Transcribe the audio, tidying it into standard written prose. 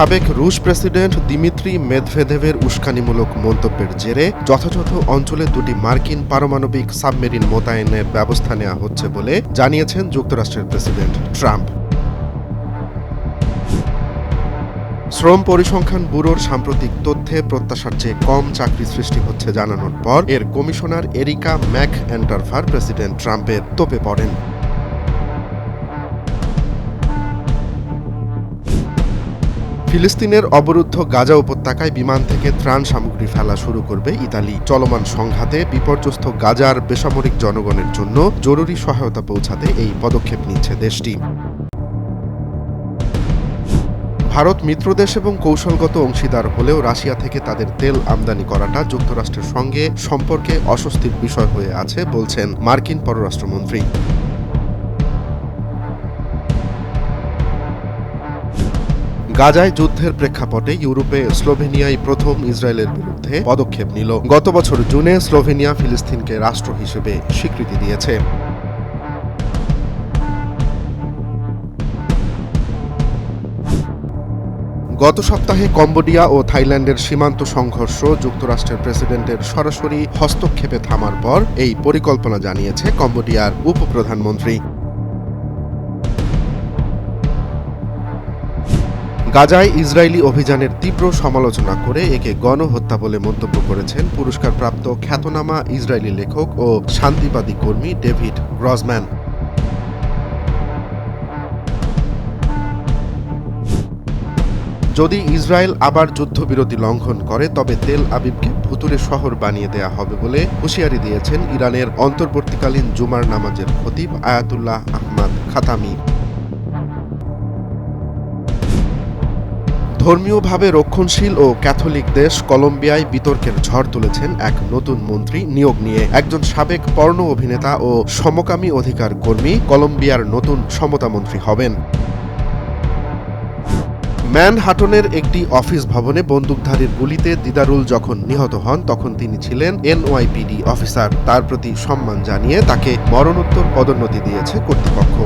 সাবেক রুশ president Dmitry মেদভেদেভের উস্কানিমূলক মন্তব্যের জেরে যথাযথ অঞ্চলে দুটি মার্কিন পারমাণবিক সাবমেরিন মোতায়েনের ব্যবস্থা নেওয়া হচ্ছে বলে জানিয়েছেন যুক্তরাষ্ট্রের প্রেসিডেন্ট ট্রাম্প। শ্রম পরিসংখ্যান ব্যুরোর সাম্প্রতিক তথ্যে প্রত্যাশার চেয়ে কম চাকরি সৃষ্টি হচ্ছে জানানোর পর এর কমিশনার এরিকা ম্যাক এন্টারফার প্রেসিডেন্ট ট্রাম্পের তোপে পড়েন। ফিলিস্তিনের অবরুদ্ধ গাজা উপত্যকায় বিমান থেকে ত্রাণ সামগ্রী ফেলা শুরু করবে ইতালি। চলমান সংঘাতে বিপর্যস্ত গাজার বেসামরিক জনগণের জন্য জরুরি সহায়তা পৌঁছাতে এই পদক্ষেপ নিচ্ছে দেশটি। ভারত মিত্রদেশ এবং কৌশলগত অংশীদার হলেও রাশিয়া থেকে তাদের তেল আমদানি করাটা যুক্তরাষ্ট্রের সঙ্গে সম্পর্কে অস্বস্তির বিষয় হয়ে আছে বলছেন মার্কিন পররাষ্ট্রমন্ত্রী। গাজায় যুদ্ধের প্রেক্ষাপটে ইউরোপে স্লোভেনিয়ায় প্রথম ইসরায়েলের বিরুদ্ধে পদক্ষেপ নিল। গত বছর জুনে স্লোভেনিয়া ফিলিস্তিনকে রাষ্ট্র হিসেবে স্বীকৃতি দিয়েছে। গত সপ্তাহে কম্বোডিয়া ও থাইল্যান্ডের সীমান্ত সংঘর্ষ যুক্তরাষ্ট্রের প্রেসিডেন্টের সরাসরি হস্তক্ষেপে থামার পর এই পরিকল্পনা জানিয়েছে কম্বোডিয়ার উপপ্রধানমন্ত্রী। গাজায় ইসরায়েলি অভিযানের তীব্র সমালোচনা করে একে গণহত্যা বলে মন্তব্য করেছেন পুরস্কারপ্রাপ্ত খ্যাতনামা ইসরায়েলি লেখক ও শান্তিবাদী কর্মী ডেভিড গ্রজম্যান। যদি ইসরায়েল আবার যুদ্ধবিরতি লঙ্ঘন করে তবে তেল আবিবকে ভুতুরে শহর বানিয়ে দেয়া হবে বলে হুঁশিয়ারি দিয়েছেন ইরানের অন্তর্বর্তীকালীন জুমার নামাজের খতিব আয়াতুল্লাহ আহমদ খাতামি। ধর্মীয়ভাবে রক্ষণশীল ও ক্যাথলিক দেশ কলম্বিয়ায় বিতর্কের ঝড় তুলেছেন এক নতুন মন্ত্রী নিয়োগ নিয়ে। একজন সাবেক পর্ন অভিনেতা ও সমকামী অধিকার কর্মী কলম্বিয়ার নতুন সমতামন্ত্রী হবেন। ম্যানহাটনের একটি অফিস ভবনে বন্দুকধারীর গুলিতে দিদারুল যখন নিহত হন তখন তিনি ছিলেন এনওয়াইপিডি অফিসার। তার প্রতি সম্মান জানিয়ে তাকে মরণোত্তর পদোন্নতি দিয়েছে কর্তৃপক্ষ।